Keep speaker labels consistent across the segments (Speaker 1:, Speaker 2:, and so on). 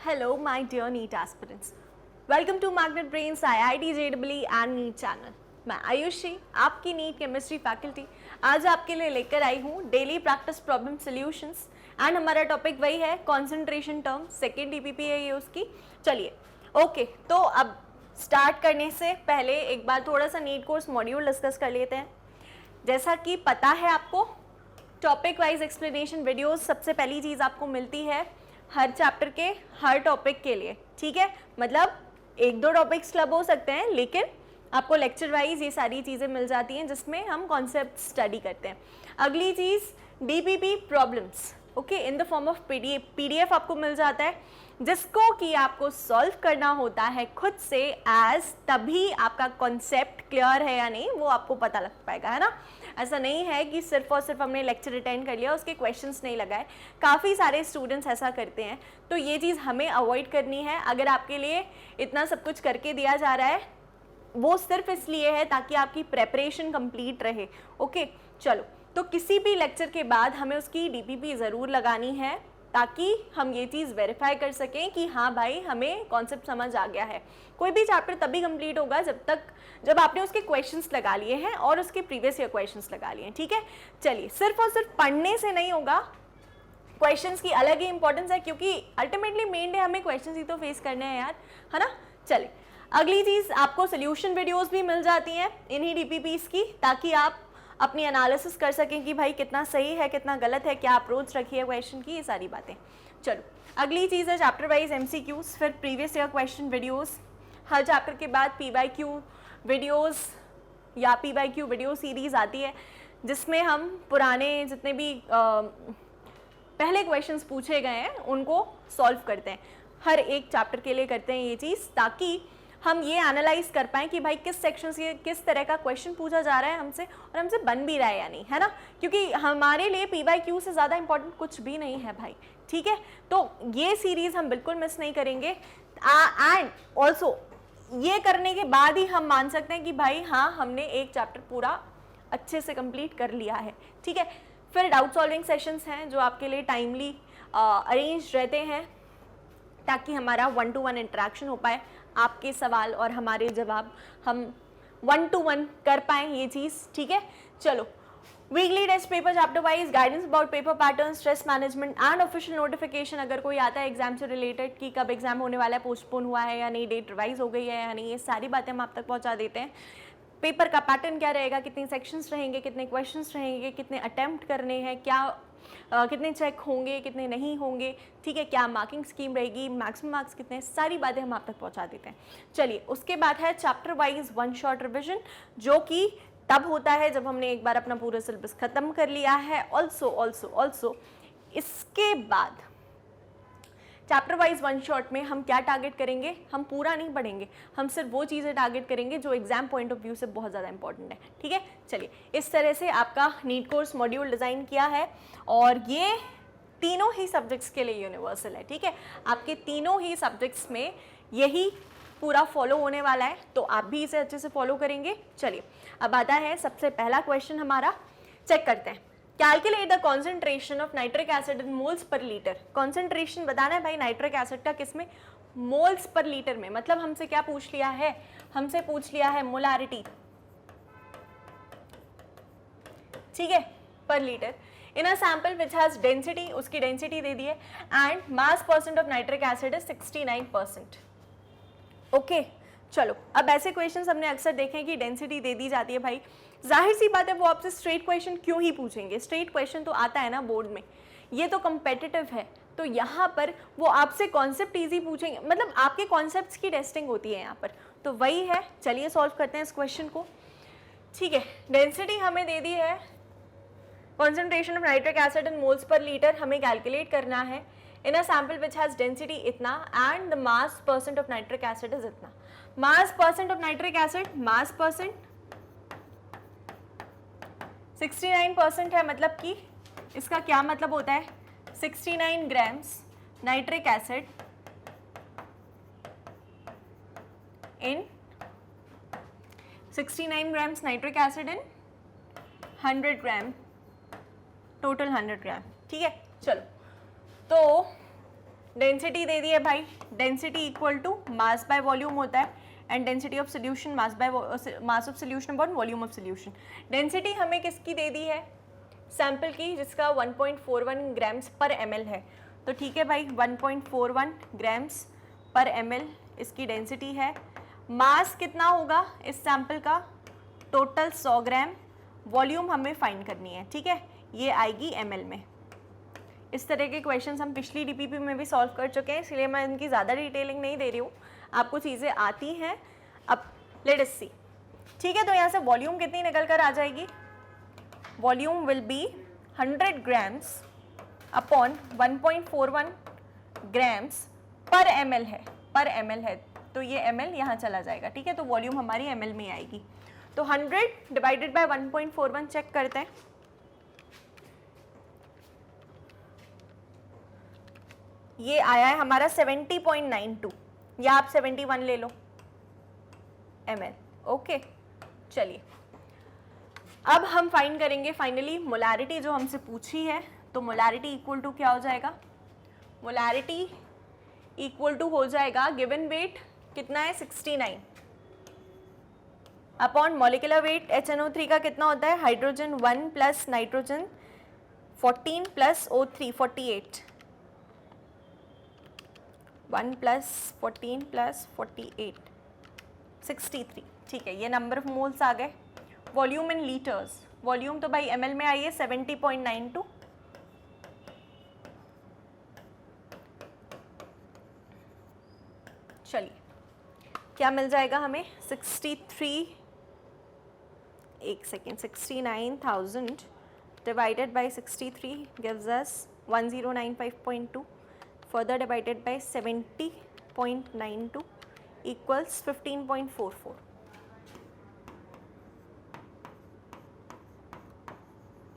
Speaker 1: Hello, my dear NEET aspirants. Welcome to Magnet Brains IIT JEE and NEET channel. मैं आयुषी, आपकी NEET chemistry faculty, आज आपके लिए लेकर आई हूँ daily practice problem solutions and हमारा टॉपिक वही है कंसंट्रेशन टर्म. सेकेंड डीपीपी है ये उसकी. चलिए ओके, तो अब स्टार्ट करने से पहले एक बार थोड़ा सा नीट कोर्स मॉड्यूल डिस्कस कर लेते हैं. जैसा कि पता है आपको, टॉपिक वाइज एक्सप्लेनेशन वीडियोस सबसे पहली चीज़ आपको मिलती है हर चैप्टर के हर टॉपिक के लिए. ठीक है, मतलब एक दो टॉपिक्स क्लब हो सकते हैं, लेकिन आपको लेक्चर वाइज ये सारी चीज़ें मिल जाती हैं जिसमें हम कॉन्सेप्ट स्टडी करते हैं. अगली चीज़ DPP problems, okay, in the form of PDF आपको मिल जाता है, जिसको कि आपको सॉल्व करना होता है खुद से एज तभी आपका कॉन्सेप्ट क्लियर है या नहीं वो आपको पता लग पाएगा, है ना. ऐसा नहीं है कि सिर्फ और सिर्फ हमने लेक्चर अटेंड कर लिया, उसके क्वेश्चंस नहीं लगाए. काफ़ी सारे स्टूडेंट्स ऐसा करते हैं, तो ये चीज़ हमें अवॉइड करनी है. अगर आपके लिए इतना सब कुछ करके दिया जा रहा है वो सिर्फ इसलिए है ताकि आपकी प्रेपरेशन कंप्लीट रहे. ओके चलो, तो किसी भी लेक्चर के बाद हमें उसकी डीपीपी ज़रूर लगानी है ताकि हम ये चीज़ वेरीफाई कर सकें कि हाँ भाई हमें कॉन्सेप्ट समझ आ गया है. कोई भी चैप्टर तभी कंप्लीट होगा जब आपने उसके क्वेश्चंस लगा लिए हैं और उसके प्रीवियस ईयर क्वेश्चंस लगा लिए हैं. ठीक है, चलिए, सिर्फ और सिर्फ पढ़ने से नहीं होगा, क्वेश्चंस की अलग ही इंपॉर्टेंस है क्योंकि अल्टीमेटली मेन डे हमें क्वेश्चंस ही तो फेस करने हैं यार, है ना. चलिए, अगली चीज़ आपको सोल्यूशन वीडियोज़ भी मिल जाती हैं इन्हीं डीपीपीज़ की, ताकि आप अपनी एनालिसिस कर सकें कि भाई कितना सही है कितना गलत है, क्या अप्रोच रखी है क्वेश्चन की, ये सारी बातें. चलो, अगली चीज़ है चैप्टर वाइज एमसीक्यूज, फिर प्रीवियस ईयर क्वेश्चन वीडियोस. हर चैप्टर के बाद पीवाईक्यू वीडियोस या पीवाईक्यू वीडियो सीरीज़ आती है जिसमें हम पुराने जितने भी पहले क्वेश्चंस पूछे गए हैं उनको सॉल्व करते हैं. हर एक चैप्टर के लिए करते हैं ये चीज़, ताकि हम ये एनालाइज कर पाएँ कि भाई किस सेक्शन से किस तरह का क्वेश्चन पूछा जा रहा है हमसे, और हमसे बन भी रहा है या नहीं, है ना. क्योंकि हमारे लिए पीवाईक्यू से ज़्यादा इंपॉर्टेंट कुछ भी नहीं है भाई. ठीक है, तो ये सीरीज़ हम बिल्कुल मिस नहीं करेंगे. एंड ऑल्सो ये करने के बाद ही हम मान सकते हैं कि भाई हाँ हमने एक चैप्टर पूरा अच्छे से कंप्लीट कर लिया है. ठीक है, फिर डाउट सॉल्विंग सेशंस हैं जो आपके लिए टाइमली अरेंज रहते हैं ताकि हमारा 1-to-1 इंटरेक्शन हो पाए, आपके सवाल और हमारे जवाब हम 1-to-1 कर पाएँ ये चीज़. ठीक है, चलो, weekly test paper chapter wise guidance about paper pattern, stress management and official notification. अगर कोई आता है एग्जाम से रिलेटेड कि कब एग्जाम होने वाला है, पोस्टपोन हुआ है या नहीं, डेट रिवाइज हो गई है या नहीं, ये सारी बातें हम आप तक पहुंचा देते हैं. पेपर का पैटर्न क्या रहेगा, कितने सेक्शंस रहेंगे, कितने क्वेश्चंस रहेंगे, कितने अटेम्प्ट करने हैं, क्या कितने चेक होंगे, कितने नहीं होंगे. ठीक है, क्या मार्किंग स्कीम रहेगी, मैक्सिमम मार्क्स कितने, सारी बातें हम आप तक पहुंचा देते हैं. चलिए, उसके बाद है chapter wise one shot revision, जो कि तब होता है जब हमने एक बार अपना पूरा सिलेबस खत्म कर लिया है. ऑल्सो इसके बाद चैप्टर वाइज वन शॉट में हम क्या टारगेट करेंगे, हम पूरा नहीं पढ़ेंगे, हम सिर्फ वो चीज़ें टारगेट करेंगे जो एग्जाम पॉइंट ऑफ व्यू से बहुत ज़्यादा इंपॉर्टेंट है. ठीक है, चलिए, इस तरह से आपका नीट कोर्स मॉड्यूल डिज़ाइन किया है और ये तीनों ही सब्जेक्ट्स के लिए यूनिवर्सल है. ठीक है, आपके तीनों ही सब्जेक्ट्स में यही पूरा फॉलो होने वाला है, तो आप भी इसे अच्छे से फॉलो करेंगे. चलिए, अब आता है सबसे पहला क्वेश्चन हमारा, चेक करते हैं. Calculate the concentration of nitric acid in moles per litre. Concentration बताना है भाई नाइट्रिक एसिड का, किसमें, मोल्स पर लीटर में. मतलब हमसे क्या पूछ लिया है, हमसे पूछ लिया है मोलारिटी. ठीक है, पर litre in a sample which has density, उसकी डेंसिटी दे दी है, and mass percent of nitric acid is 69%. Okay, चलो, अब ऐसे क्वेश्चंस हमने अक्सर देखे हैं कि डेंसिटी दे दी जाती है. भाई जाहिर सी बात है वो आपसे स्ट्रेट क्वेश्चन क्यों ही पूछेंगे, स्ट्रेट क्वेश्चन तो आता है ना बोर्ड में, ये तो कम्पेटिटिव है, तो यहाँ पर वो आपसे कॉन्सेप्ट ईजी पूछेंगे, मतलब आपके कॉन्सेप्ट्स की टेस्टिंग होती है यहाँ पर, तो वही है. चलिए सॉल्व करते हैं इस क्वेश्चन को. ठीक है, डेंसिटी हमें दे दी है, concentration of nitric acid in moles per litre हमें कैलकुलेट करना है in a sample which has density इतना and the mass percent of nitric acid is इतना. mass percent of nitric acid, mass percent 69% है, मतलब कि इसका क्या मतलब होता है, 69 grams nitric acid in 69 grams nitric acid in 100 gram, total 100 gram. ठीक है, चलो, तो डेंसिटी दे दी है भाई, density equal to mass by volume होता है, and density of solution mass by mass of solution upon volume of solution. Density हमें किसकी दे दी है, सैंपल की, जिसका 1.41 ग्राम्स पर ml है। तो ठीक है भाई, 1.41 ग्राम्स पर ml इसकी डेंसिटी है। मास कितना होगा इस सैंपल का, टोटल 100 ग्राम। वॉल्यूम हमें फाइंड करनी है, ठीक है, ये आएगी ml में। इस तरह के क्वेश्चंस हम पिछली डीपीपी में भी सॉल्व कर चुके हैं, इसलिए मैं इनकी ज़्यादा डिटेलिंग नहीं दे रही हूँ, आपको चीज़ें आती हैं। अब लेट अस सी, ठीक है, तो यहाँ से वॉल्यूम कितनी निकल कर आ जाएगी, volume will be 100 grams upon 1.41 grams पर ml है, पर ml है, तो ये ml यहाँ चला जाएगा, ठीक है, तो वॉल्यूम हमारी ml में आएगी। तो 100 डिवाइडेड बाय 1.41 चेक करते हैं, ये आया है हमारा 70.92, या आप 71 ले लो ml। ओके, चलिए अब हम फाइंड करेंगे फाइनली मोलारिटी जो हमसे पूछी है। तो मोलारिटी इक्वल टू क्या हो जाएगा, मोलारिटी इक्वल टू हो जाएगा गिवन वेट कितना है 69 अपॉन मॉलिक्यूलर वेट HNO3 का कितना होता है, hydrogen 1 plus nitrogen 14 plus O3 48, 1 plus 14 plus 48 63, ठीक है, ये नंबर ऑफ मोल्स आ गए। वॉल्यूम इन लीटर्स, वॉल्यूम तो भाई ml में आई है 70.92, चलिए क्या मिल जाएगा हमें, 63, एक second, 69,000 divided by 63 gives us 1095.2, further divided by 70.92 equals 15.44।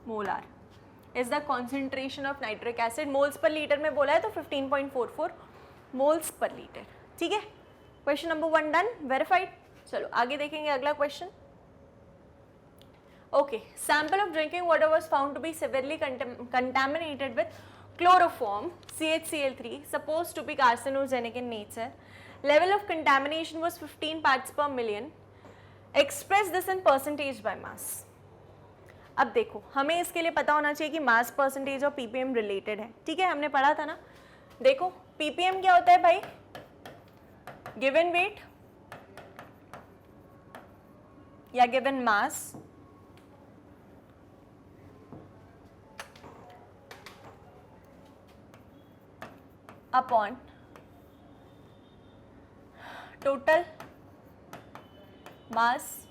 Speaker 1: Molar is the concentration of nitric acid, moles per litre में बोला है तो 15.44 मोल्स पर लीटर, ठीक है। Question number 1 done, verified. चलो आगे देखेंगे अगला क्वेश्चन। Okay, sample of drinking water was found to be severely contaminated with chloroform CHCl3 supposed to be carcinogenic in nature. Level of contamination was 15 parts per million. Express this in percentage by mass. अब देखो हमें इसके लिए पता होना चाहिए कि mass percentage और पीपीएम रिलेटेड है, ठीक है, हमने पढ़ा था ना। देखो पीपीएम क्या होता है भाई, गिवन वेट या given mass upon total mass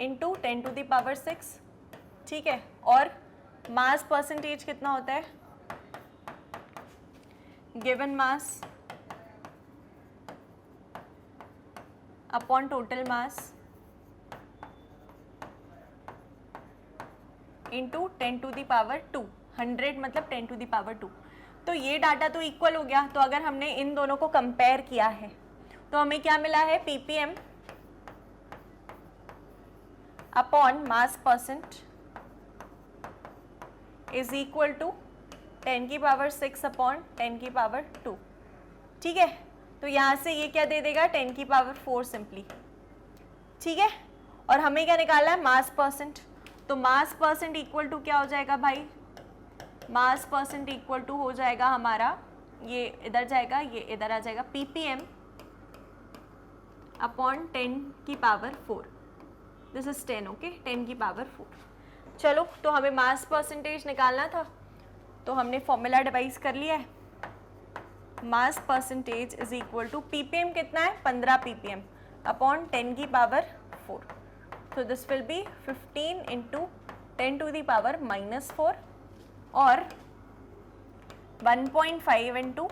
Speaker 1: into 10 to the power 6, ठीक है, और मास परसेंटेज कितना होता है, given mass upon total mass into 10 to the power 2, 100 मतलब 10 टू द पावर 2। तो ये डाटा तो इक्वल हो गया। तो अगर हमने इन दोनों को कंपेयर किया है तो हमें क्या मिला है, ppm upon mass percent is equal to 10 की पावर 6 अपॉन 10 की पावर 2, ठीक है। तो यहाँ से ये क्या दे देगा, 10 की पावर 4 सिंपली, ठीक है। और हमें क्या निकालना है, मास परसेंट। तो मास परसेंट इक्वल टू क्या हो जाएगा भाई, मास परसेंट इक्वल टू हो जाएगा हमारा, ये इधर जाएगा ये इधर आ जाएगा, पीपीएम अपॉन 10 की पावर 4, दिस इज 10, ओके, 10 की पावर 4। चलो तो हमें मास परसेंटेज निकालना था तो हमने फॉर्मूला डिवाइस कर लिया है, mass percentage is equal to ppm कितना है 15 पीपीएम अपॉन 10 की पावर 4, तो this will be 15 into 10 to the power -4 और 1.5 into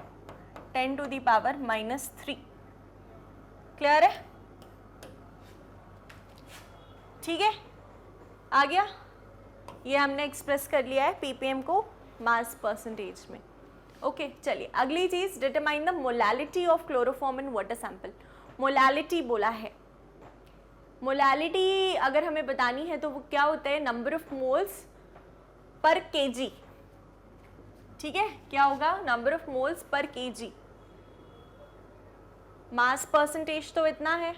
Speaker 1: 10 to the power -3। Clear है, ठीक है, आ गया। ये हमने एक्सप्रेस कर लिया है पीपीएम को मास परसेंटेज में। ओके चलिए अगली चीज, determine the molality of chloroform in water sample. Molality बोला है, मोलालिटी अगर हमें बतानी है तो वो क्या होता है, नंबर ऑफ मोल्स पर केजी, ठीक है, क्या होगा, नंबर ऑफ मोल्स पर केजी। मास परसेंटेज तो इतना है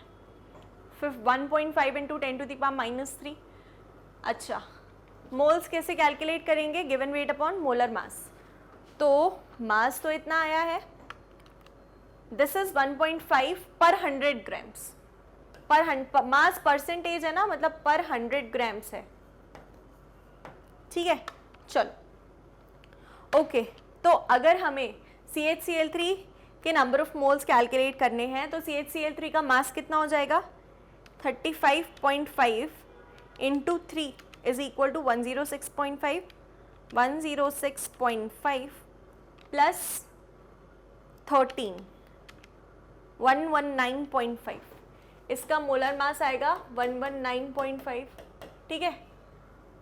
Speaker 1: 1.5 इंटू 10⁻³ अच्छा, मोल्स कैसे कैलकुलेट करेंगे, given weight upon molar mass. तो मास तो इतना आया है, दिस इज 1.5 पर 100 ग्राम्स, पर मास परसेंटेज है ना, मतलब पर 100 ग्राम्स है। ठीक है, चलो ओके। तो अगर हमें CHCl3 के नंबर ऑफ मोल्स कैलकुलेट करने हैं तो CHCl3 का मास कितना हो जाएगा, 35.5 into 3 is equal to 106.5, 106.5 plus 13, 119.5, इसका मोलर मास आएगा 119.5। ठीक है,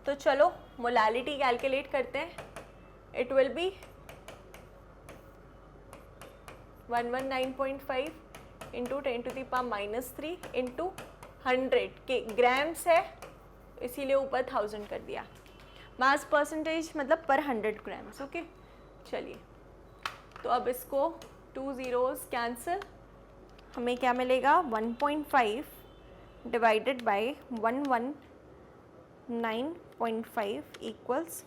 Speaker 1: तो चलो मोलालिटी कैलकुलेट करते हैं। It will B 119.5 into 10⁻³ into 100 के ग्राम्स है, इसीलिए ऊपर 1000 कर दिया। मास परसेंटेज मतलब पर 100 ग्राम्स। ओके, चलिए तो अब इसको 2 zeros कैंसिल, हमें क्या मिलेगा, 1.5 divided by 119.5 equals,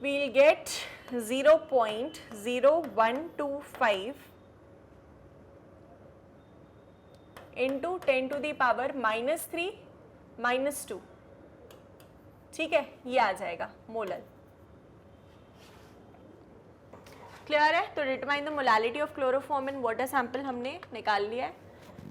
Speaker 1: we'll get 0.0125 into 10⁻³ -2। ठीक है, ये आ जाएगा मोलर। क्लियर है? तो determine the molality of chloroform in water sample हमने निकाल लिया है।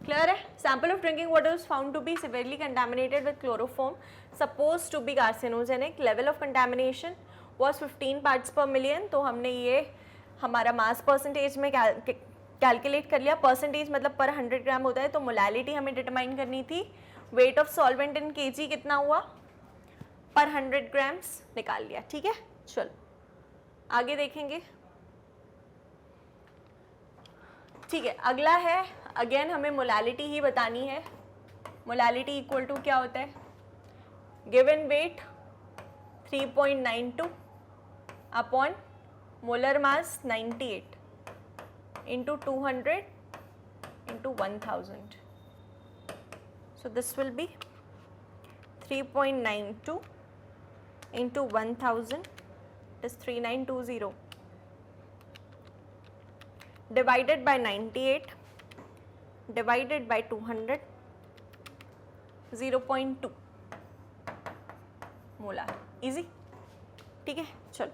Speaker 1: क्लियर है? Sample of drinking water was found to be severely contaminated with chloroform suppose to be carcinogenic. Level of contamination was 15 parts per million. तो हमने ये हमारा mass percentage में कैलकुलेट कर लिया। परसेंटेज मतलब पर 100 ग्राम होता है, तो मोलालिटी हमें डिटरमाइन करनी थी। Weight of solvent in KG कितना हुआ, पर 100 ग्राम्स निकाल लिया। ठीक है, चलो आगे देखेंगे। ठीक है, अगला है, अगेन हमें मोलालिटी ही बतानी है। मोलालिटी इक्वल टू क्या होता है, given weight 3.92 upon molar mass 98 into 200 into 1000। So this will B 3.92 into 1000 is 3920 divided by 98 divided by 200, 0.2 molar. Easy, ठीक है, चलो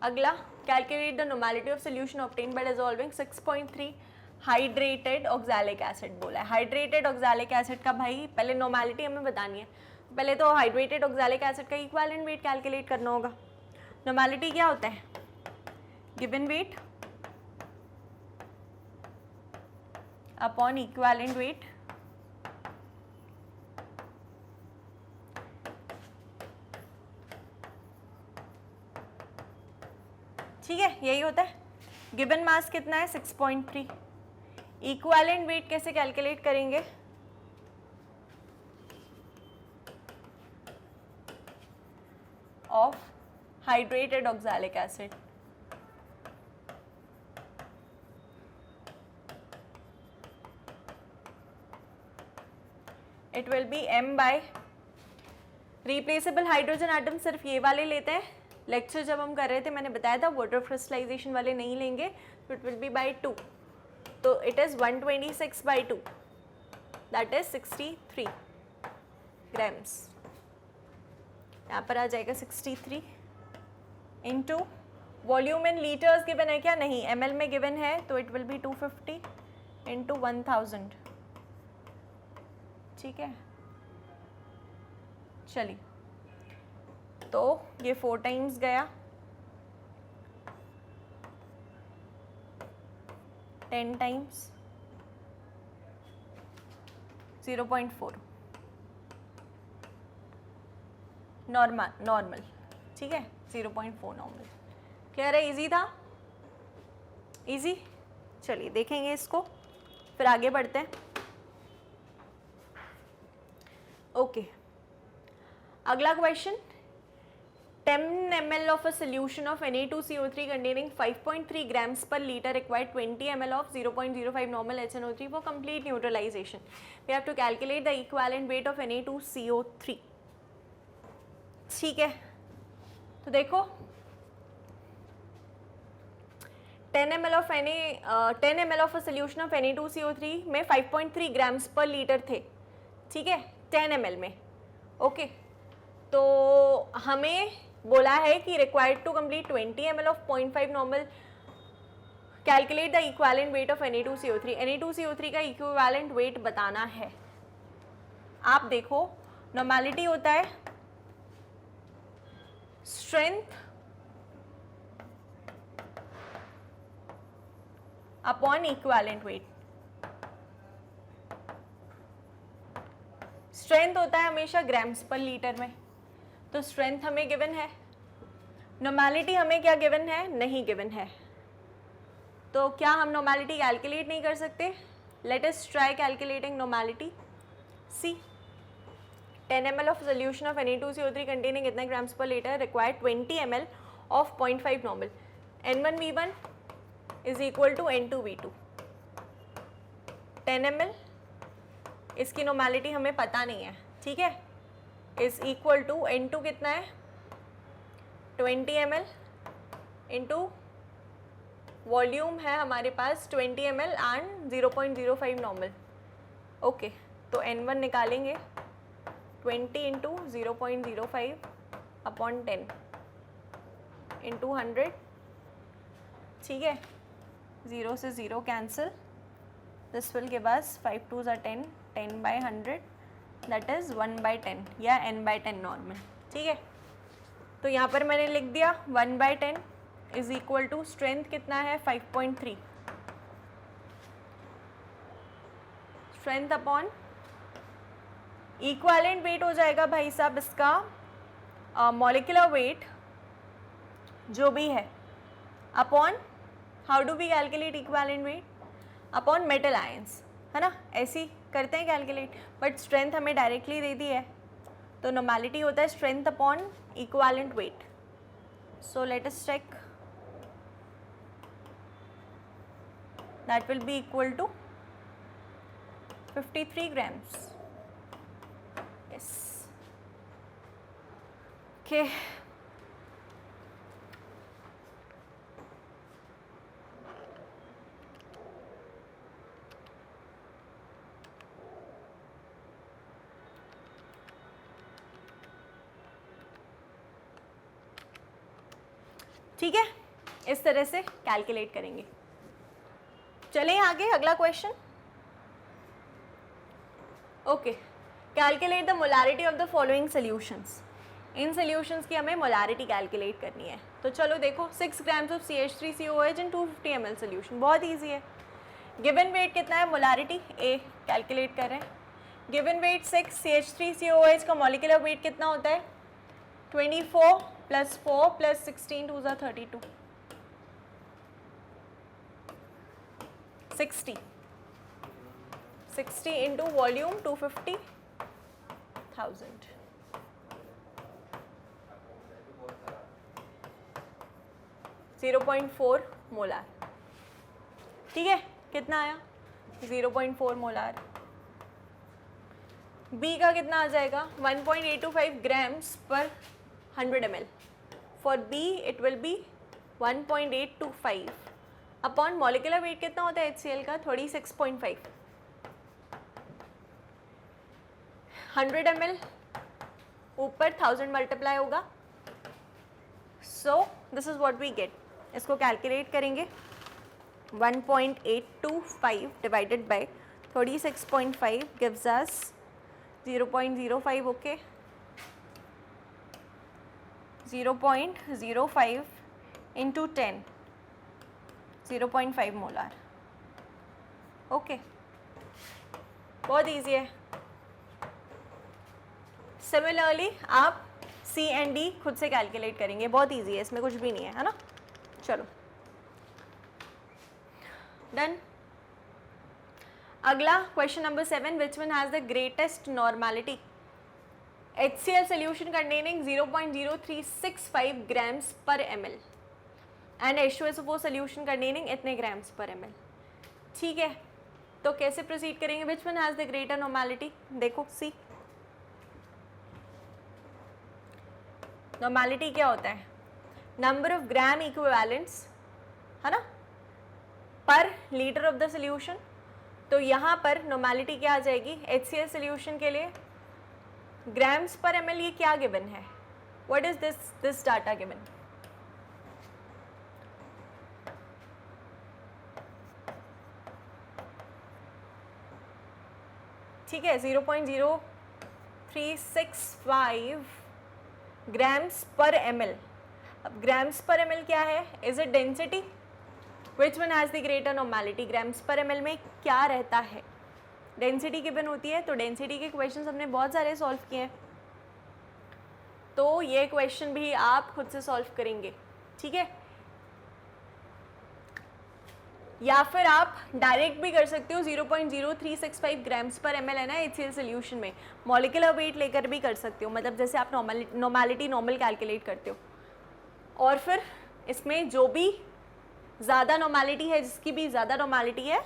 Speaker 1: अगला, calculate the normality of solution obtained by dissolving 6.3 hydrated oxalic acid बोला है। Hydrated oxalic acid का भाई पहले normality हमें बतानी है। पहले तो हाइड्रेटेड ऑक्सैलिक एसिड का इक्विवेलेंट वेट कैलकुलेट करना होगा। नॉर्मेलिटी क्या होता है, given weight upon equivalent wait ठीक है, यही होता है। गिवन मास कितना है 6.3। इक्विवेलेंट वेट कैसे कैलकुलेट करेंगे, of hydrated oxalic acid. It will be m by replaceable hydrogen atom, सिर्फ ये वाले लेते हैं। लेक्चर जब हम कर रहे थे मैंने बताया था वाटर क्रिस्टलाइजेशन वाले नहीं लेंगे, तो इट विल बी बाय 2। तो it is 126 by 2, that is 63 grams. यहाँ पर आ जाएगा 63 into volume in litres given है क्या, नहीं, ml में गिवन है, तो इट विल बी 250 इंटू 1000। ठीक है, चलिए तो ये 4 टाइम्स गया, 10 टाइम्स 0.4 नॉर्मल। ठीक है, 0.4 नॉर्मल। क्लियर है? इजी था, इजी। चलिए देखेंगे इसको, फिर आगे बढ़ते हैं। ओके, अगला question, 10 ml of a solution of Na2CO3 containing 5.3 grams per liter required 20 ml of 0.05 normal HNO3 for complete neutralization. We have to calculate the equivalent weight of Na2CO3. ठीक है, तो देखो 10 ml of a solution of Na2CO3 में 5.3 grams per liter थे, ठीक है, 10 ml में. Okay, तो हमें बोला है कि required to complete 20 ml of 0.5 normal, calculate the equivalent weight of Na2CO3. Na2CO3 का इक्विवेलेंट वेट बताना है. आप देखो, नॉर्मेलिटी होता है strength upon equivalent wait. Strength होता है हमेशा ग्राम्स पर लीटर में, तो स्ट्रेंथ हमें गिवन है. नॉर्मेलिटी हमें क्या गिवन है? नहीं गिवन है. तो क्या हम नॉर्मेलिटी कैलकुलेट नहीं कर सकते? Let us try calculating normality. See 10 ml of solution of Na2CO3 containing कितने grams per litre required 20 ml of 0.5 normal. N1V1 is equal to N2V2. 10 ml, इसकी नॉर्मेलिटी हमें पता नहीं है, ठीक है, इज इक्वल टू N2 कितना है 20 ml इंटू वॉल्यूम है हमारे पास 20 ml एंड 0.05 नॉर्मल. ओके, तो N1 निकालेंगे 20 इंटू 0.05 अपॉन 10 इंटू 100, ठीक है, 0 से 0 cancel, this will give us 5 2s are 10, 10 by 100 that is 1 by 10 या n by 10 नॉर्मल. ठीक है, तो यहाँ पर मैंने लिख दिया 1 by 10 is equal to strength कितना है 5.3, स्ट्रेंथ अपॉन इक्विवेलेंट वेट हो जाएगा भाई साहब इसका मॉलिक्यूलर वेट जो भी है upon, how do we calculate equivalent weight? Upon metal ions, है ना, ऐसी करते हैं कैलकुलेट, बट स्ट्रेंथ हमें डायरेक्टली दे दी है, तो नॉर्मेलिटी होता है strength upon equivalent weight. So let us check, that will be equal to 53 grams. Yes, okay. ठीक है, इस तरह से कैलकुलेट करेंगे. चलें आगे, अगला क्वेश्चन. Okay, calculate the molarity of the following solutions. In solutions की हमें मोलारिटी कैलकुलेट करनी है. तो चलो देखो, 6 grams of CH3COOH in 250 ml solution, बहुत ईजी है. गिवन वेट कितना है, मोलारिटी ए कैलकुलेट कर रहे हैं. गिवन वेट 6, CH3COOH का मॉलिक्यूलर वेट कितना होता है 24 + 4 + 16 2s are 32, 60 into volume 250,000, .4 molar. ठीक है, कितना आया 0.4 मोलार. बी का कितना आ जाएगा 1.825 grams पर 100 ml. For B it will B 1.825 upon molecular weight कितना होता है HCl का 36.5. 100 ml ऊपर 1000 मल्टीप्लाई होगा. So this is what we get. इसको कैलकुलेट करेंगे 1.825 divided by 36.5 gives us 0.05. Okay, 0.05 into 10, 0.5 molar. Okay, बहुत ईजी है. सिमिलरली आप सी एंड डी खुद से कैलकुलेट करेंगे, बहुत ईजी है, इसमें कुछ भी नहीं है ना. चलो डन. अगला question number 7, which one has the greatest normality? HCl solution containing 0.0365 grams per ml and H2SO4 solution containing इतने grams per ml. ठीक है, तो कैसे प्रोसीड करेंगे? Which one has the greater normality? देखो सी, नॉर्मेलिटी क्या होता है? नंबर ऑफ ग्राम इक्विवेलेंट्स, है ना, पर लीटर ऑफ द सोल्यूशन. तो यहाँ पर नॉर्मेलिटी क्या आ जाएगी? HCl सोल्यूशन के लिए ग्राम्स पर ml ये क्या गिवन है? What is this data given? ठीक है, 0.0365 ग्राम्स पर ml. अब ग्राम्स पर ml क्या है? Is it density? Which one has the greater normality? Grams पर ml में क्या रहता है? डेंसिटी गिवन होती है. तो डेंसिटी के क्वेश्चंस हमने बहुत सारे सॉल्व किए हैं, तो ये क्वेश्चन भी आप खुद से सॉल्व करेंगे. ठीक है, या फिर आप डायरेक्ट भी कर सकते हो. 0.0365 ग्राम्स पर ml है ना HCl सोल्यूशन में, मॉलिक्यूलर वेट लेकर भी कर सकते हो. मतलब जैसे आप नॉर्मेलिटी नॉर्मल कैलकुलेट करते हो, और फिर इसमें जो भी ज़्यादा नॉर्मेलिटी है, जिसकी भी ज़्यादा नॉर्मेलिटी है,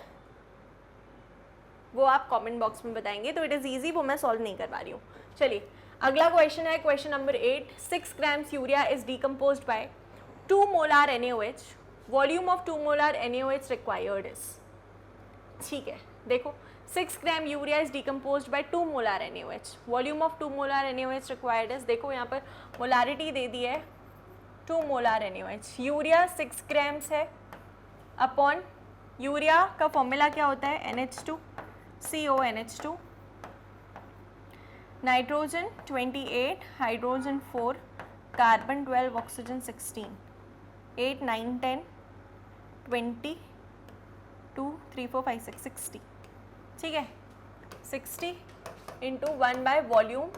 Speaker 1: वो आप कमेंट बॉक्स में बताएंगे. तो इट इज़ ईजी, वो मैं सॉल्व नहीं करवा रही हूँ. चलिए अगला क्वेश्चन है, question number 8. 6 grams urea is decomposed by 2 molar NaOH. Volume of 2 molar NaOH required is. ठीक है, देखो 6 gram urea is decomposed by 2 molar NaOH. Volume of 2 molar NaOH required is. देखो यहाँ पर मोलारिटी दे दी है 2 मोलार NaOH. यूरिया 6 ग्राम्स है अपॉन, यूरिया का फॉर्मूला क्या होता है? NH2 CONH2, nitrogen 28, hydrogen 4, carbon 12, oxygen 16, 8 9 10 20 2 3 4 5 6 60. ठीक है, 60 into 1 by volume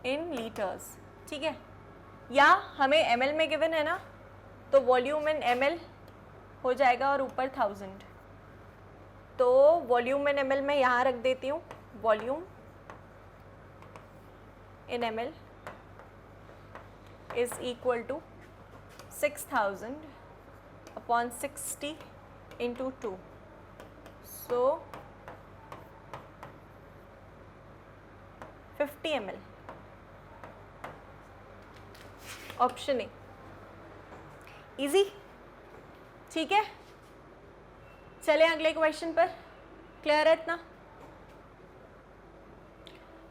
Speaker 1: in litres. ठीक है, या हमें ml में गिवन है ना, तो वॉल्यूम इन ml हो जाएगा और ऊपर 1000. तो वॉल्यूम इन ml में यहाँ रख देती हूँ. Volume in ml is equal to 6000 upon 60 into 2. So 50 ml. Option A. Easy. ठीक है, चले अगले क्वेश्चन पर. क्लियर है इतना?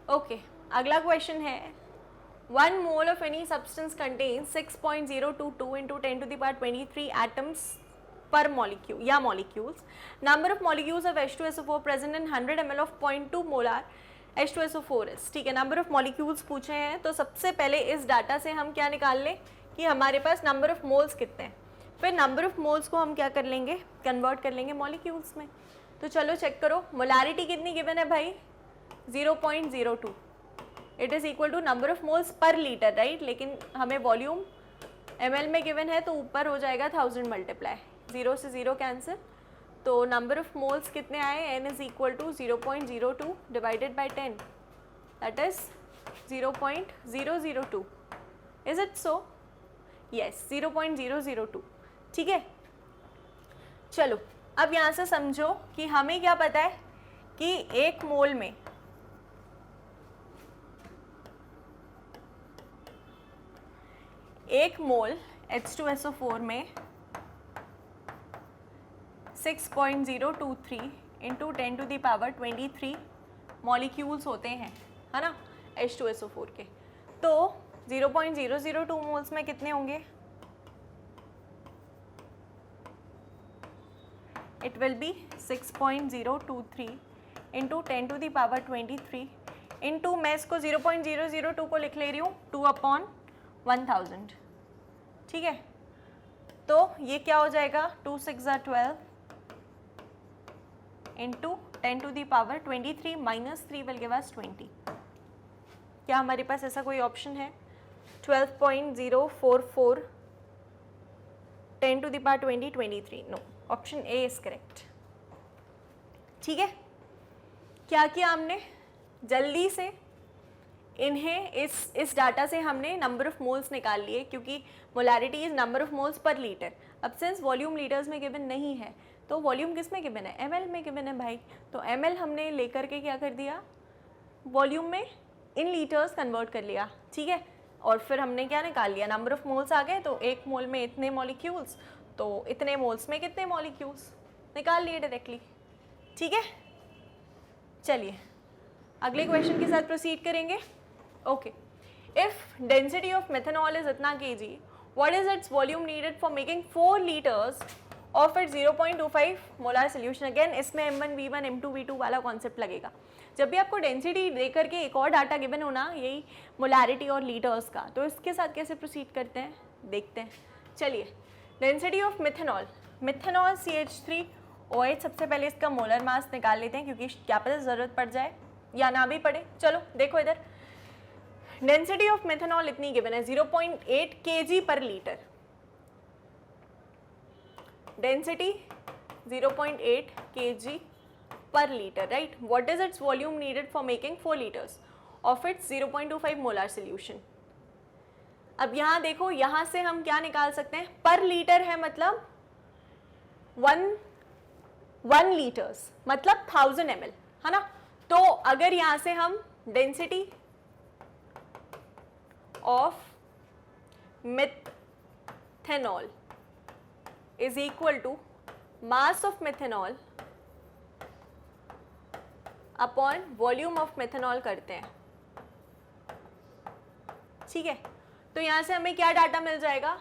Speaker 1: ओके, अगला क्वेश्चन है, 1 mole of any substance contains 6.022 into 10 to the power 23 atoms per molecule या molecules. Number of molecules of H2SO4 present in 100 ml of 0.2 molar H2SO4 is. ठीक है, नंबर ऑफ मॉलिक्यूल्स पूछे हैं, तो सबसे पहले इस डाटा से हम क्या निकाल लें कि हमारे पास नंबर ऑफ मोल्स कितने हैं. फिर नंबर ऑफ मोल्स को हम क्या कर लेंगे? कन्वर्ट कर लेंगे मॉलिक्यूल्स में. तो चलो चेक करो, मोलारिटी कितनी गिवन है भाई? 0.02. It is equal to number of moles per litre, right. लेकिन हमें वॉल्यूम ml में गिवन है, तो ऊपर हो जाएगा 1000 मल्टीप्लाई, 0 से 0 कैंसिल. तो नंबर ऑफ मोल्स कितने आए? n is equal to 0.02 divided by 10, that is 0.002. Is it so? Yes, 0.002. ठीक है, चलो अब यहाँ से समझो कि हमें क्या पता है कि 1 मोल में H2SO4 में 6.023 into 10 to the power 23 molecules होते हैं, है ना, H2SO4 के. तो 0.002 मोल्स में कितने होंगे? It will B 6.023 into 10 to the power 23 into, मैं इसको 0.002 को लिख ले रही हूँ 2/1000. ठीक है, तो ये क्या हो जाएगा? 2 6 12 into 10 to the power 23 minus 3 will give us 20. क्या हमारे पास ऐसा कोई ऑप्शन है? 12.044 10 to the power 20 23. No, option A is correct. ठीक है, क्या किया हमने? जल्दी से इन्हें इस डाटा से हमने नंबर ऑफ मोल्स निकाल लिए, क्योंकि molarity is number of moles per litre. अब सिंस वॉल्यूम लीटर्स में गिवन नहीं है तो वॉल्यूम किस में गिवन है, ml में गिवन है भाई। तो ml हमने लेकर के क्या कर दिया, वॉल्यूम में इन लीटर्स कन्वर्ट कर लिया, ठीक है। और फिर हमने क्या निकाल लिया, नंबर ऑफ मोल्स आ गए, तो एक मोल में इतने मॉलिक्यूल्स, तो इतने मोल्स में कितने मॉलिक्यूल्स, निकाल लिए डायरेक्टली, ठीक है। चलिए अगले क्वेश्चन के साथ प्रोसीड करेंगे। Okay, if density of methanol is इतना kg, what is its volume needed for making 4 litres of it 0.25 molar solution. Again इसमें m1 v1 m2 v2 वाला कॉन्सेप्ट लगेगा। जब भी आपको डेंसिटी दे करके एक और डाटा गिवन होना, यही मोलारिटी और लीटर्स का, तो इसके साथ कैसे प्रोसीड करते हैं देखते हैं। चलिए, density of methanol, methanol CH3OH, सबसे पहले इसका मोलर मास निकाल लेते हैं, क्योंकि क्या पता ज़रूरत पड़ जाए या ना भी पड़े। चलो देखो इधर, डेंसिटी ऑफ मिथेनॉल इतनी गिवन है 0.8 kg पर litre, density 0.8 kg per liter, right? What is its volume needed for making 4 liters of its 0.25 molar solution? अब यहाँ देखो, यहाँ से हम क्या निकाल सकते हैं, पर लीटर है मतलब 1 लीटर्स मतलब 1000 ml, है ना। तो अगर यहाँ से हम density of methanol is equal to mass of methanol upon volume of methanol करते हैं, ठीक है। तो यहाँ से हमें क्या डाटा मिल जाएगा,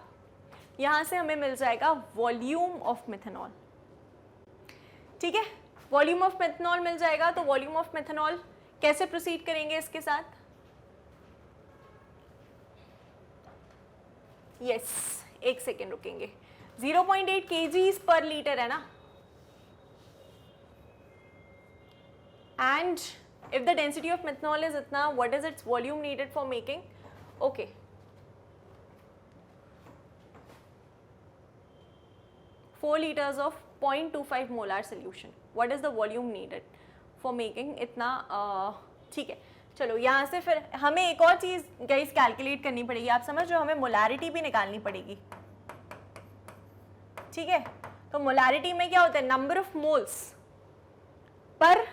Speaker 1: यहाँ से हमें मिल जाएगा वॉल्यूम ऑफ मिथेनॉल, ठीक है। वॉल्यूम ऑफ मिथेनॉल मिल जाएगा, तो वॉल्यूम ऑफ मिथेनॉल कैसे प्रोसीड करेंगे इसके साथ, यस एक सेकेंड रुकेंगे। 0.8 kg पर लीटर है ना, and if the density of methanol is itna, what is its volume needed for making, okay, 4 liters of 0.25 molar solution, what is the volume needed for making इतना, ठीक है। चलो यहाँ से फिर हमें एक और चीज़ गाइस कैलकुलेट करनी पड़ेगी, आप समझ रहे हो, हमें मोलारिटी भी निकालनी पड़ेगी, ठीक है। तो मोलारिटी में क्या होता है, number of moles per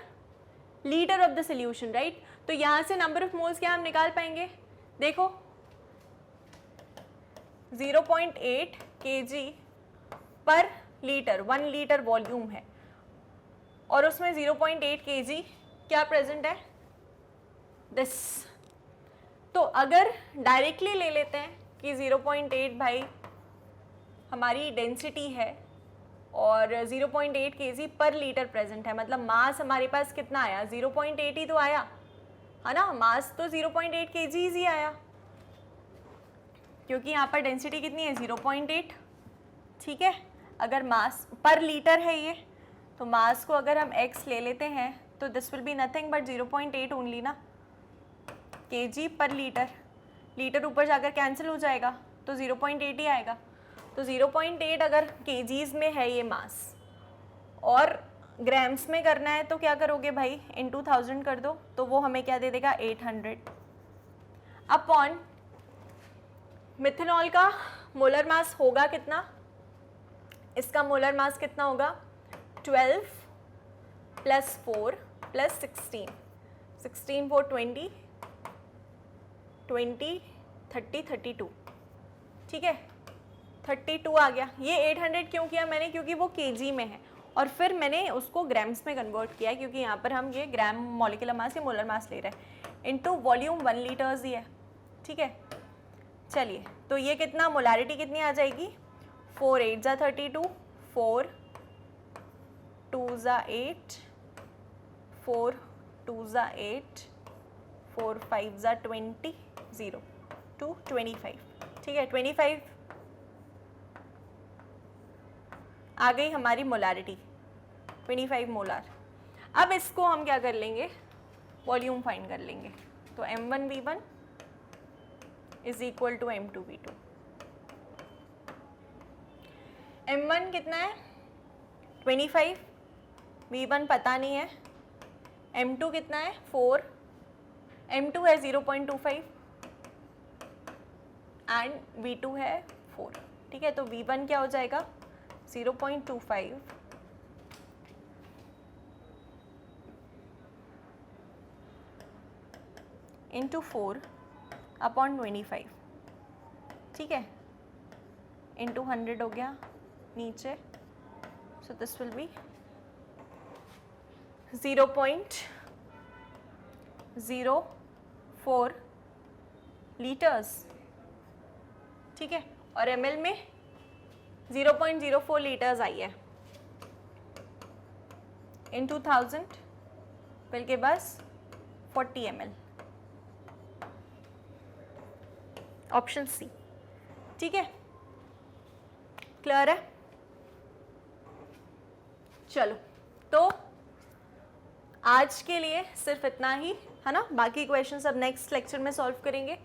Speaker 1: litre of the solution, right. तो यहाँ से नंबर ऑफ मोल्स क्या हम निकाल पाएंगे, देखो 0.8 kg पर लीटर, 1 लीटर वॉल्यूम है, और उसमें 0.8 kg क्या प्रेजेंट है, दिस। तो अगर डायरेक्टली ले लेते हैं कि 0.8 भाई हमारी डेंसिटी है और 0.8 kg पर लीटर प्रेजेंट है, मतलब मास हमारे पास कितना आया, 0.8 ही तो आया, है ना। मास तो 0.8 kg ही आया, क्योंकि यहाँ पर डेंसिटी कितनी है 0.8, ठीक है। अगर मास पर लीटर है ये, तो मास को अगर हम x ले लेते हैं तो this will be nothing but 0.8 only ना, kg पर लीटर, लीटर ऊपर जाकर कैंसिल हो जाएगा तो 0.8 ही आएगा। तो 0.8 अगर kgs में है ये मास और ग्राम्स में करना है तो क्या करोगे भाई, इंटू 1000 कर दो, तो वो हमें क्या दे देगा 800 अपॉन मिथेनॉल का मोलर मास होगा कितना, इसका मोलर मास कितना होगा 12 प्लस 4 प्लस 16, 16 4 20 20 30 32, ठीक है 32 आ गया। ये 800 क्यों किया मैंने, क्योंकि वो केजी में है, और फिर मैंने उसको ग्राम्स में कन्वर्ट किया है, क्योंकि यहाँ पर हम ये ग्राम मॉलिक्यूलर मास या मोलर मास ले रहे हैं, इनटू वॉल्यूम 1 लीटर्स ही है, ठीक है। चलिए, तो ये कितना, मोलारिटी कितनी आ जाएगी, 4 8 जा 32, 4 2 जा 8, 4 2 जा 8, 4 5 जा 20, 0 2 25, ठीक है 25 आ गई हमारी मोलारिटी, 25 मोलार। अब इसको हम क्या कर लेंगे, वॉल्यूम फाइंड कर लेंगे, तो m1v1 is equal to m2v2। m1 कितना है 25, v1 पता नहीं है, m2 कितना है 4, M2 है 0.25 एंड V2 है 4, ठीक है। तो V1 क्या हो जाएगा 0.25 इंटू 4 अपॉन 25, ठीक है, इंटू 100 हो गया नीचे। So this will B 0.04 litres, ठीक है। और ml में 0.04 लीटर्स आई है इन 2000 फिर के बस 40 ml, ऑप्शन सी, ठीक है। क्लियर है? चलो, तो आज के लिए सिर्फ इतना ही है ना, बाकी क्वेश्चन सब नेक्स्ट लेक्चर में सॉल्व करेंगे।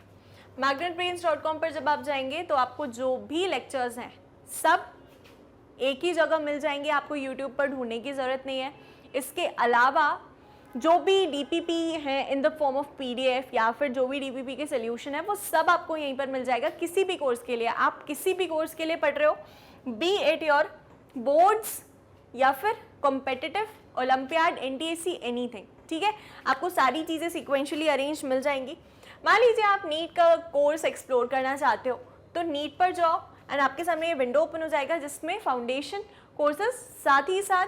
Speaker 1: magnetbrains.com पर जब आप जाएंगे तो आपको जो भी लेक्चर्स हैं सब एक ही जगह मिल जाएंगे, आपको यूट्यूब पर ढूंढने की ज़रूरत नहीं है। इसके अलावा जो भी डीपीपी है इन द फॉर्म ऑफ पीडीएफ या फिर जो भी डीपीपी के सोल्यूशन है वो सब आपको यहीं पर मिल जाएगा। किसी भी कोर्स के लिए, आप किसी भी कोर्स के लिए पढ़ रहे हो, बी इट योर बोर्ड्स या फिर कॉम्पिटिटिव, ओलंपियाड, एनटीएसी, एनीथिंग, ठीक है। आपको सारी चीज़ें सिक्वेंशली अरेंज मिल जाएंगी। मान लीजिए आप नीट का कोर्स एक्सप्लोर करना चाहते हो तो नीट पर जाओ एंड आपके सामने ये विंडो ओपन हो जाएगा जिसमें फाउंडेशन कोर्सेज साथ ही साथ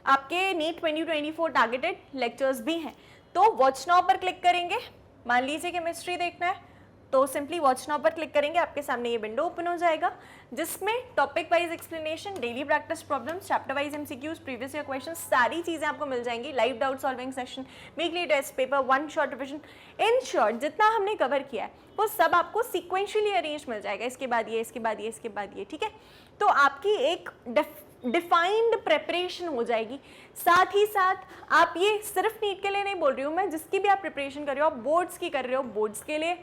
Speaker 1: आपके नीट 2024 टारगेटेड लेक्चर्स भी हैं। तो वॉच नाउ पर क्लिक करेंगे, मान लीजिए केमिस्ट्री देखना है तो सिंपली वॉच नाउ पर क्लिक करेंगे, आपके सामने ये विंडो ओपन हो जाएगा जिसमें topic wise explanation, daily practice problems, chapter wise MCQs, previous year question, सारी चीज़ें आपको मिल जाएंगी। Live doubt solving session, weekly test paper, one short revision, in short जितना हमने कवर किया है वो सब आपको सिक्वेंशियली अरेंज मिल जाएगा। इसके बाद ये, इसके बाद ये, इसके बाद ये, ठीक है। तो आपकी एक डिफाइंड प्रेपरेशन हो जाएगी। साथ ही साथ आप ये सिर्फ नीट के लिए नहीं बोल रही हूँ मैं, जिसकी भी आप प्रिपरेशन कर रहे हो, आप बोर्ड्स की कर रहे हो, बोर्ड्स के लिए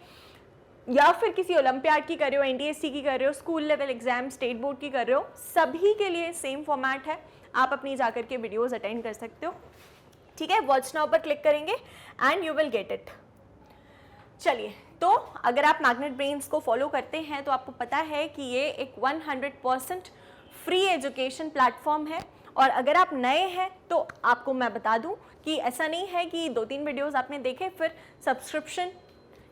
Speaker 1: या फिर किसी ओलंपियाड की कर रहे हो, एनटीएससी की कर रहे हो, school level exam, state board की कर रहे हो, सभी के लिए सेम फॉर्मेट है। आप अपनी जाकर के वीडियोस अटेंड कर सकते हो, ठीक है। वॉच नाउ पर क्लिक करेंगे and you will get it. चलिए, तो अगर आप मैग्नेट ब्रेन्स को फॉलो करते हैं तो आपको पता है कि ये एक 100% फ्री एजुकेशन प्लेटफॉर्म है। और अगर आप नए हैं तो आपको मैं बता दूं कि ऐसा नहीं है कि 2-3 वीडियोस आपने देखे फिर सब्सक्रिप्शन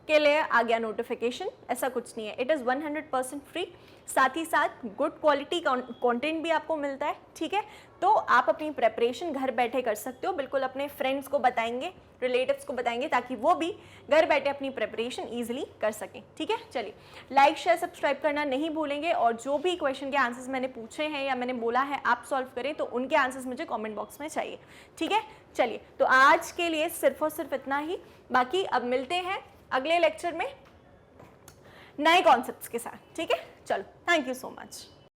Speaker 1: के लिए आ गया नोटिफिकेशन, ऐसा कुछ नहीं है। It is 100% free. साथ ही साथ गुड क्वालिटी कंटेंट भी आपको मिलता है, ठीक है। तो आप अपनी प्रेपरेशन घर बैठे कर सकते हो, बिल्कुल अपने फ्रेंड्स को बताएंगे, रिलेटिव्स को बताएंगे ताकि वो भी घर बैठे अपनी प्रेपरेशन ईजिली कर सकें, ठीक है। चलिए, लाइक शेयर सब्सक्राइब करना नहीं भूलेंगे और जो भी क्वेश्चन के आंसर्स मैंने पूछे हैं या मैंने बोला है आप सॉल्व करें तो उनके आंसर्स मुझे कॉमेंट बॉक्स में चाहिए, ठीक है। चलिए, तो आज के लिए सिर्फ और सिर्फ इतना ही। बाकी अब मिलते हैं अगले लेक्चर में नए कॉन्सेप्ट्स के साथ, ठीक है। चलो, थैंक यू सो मच।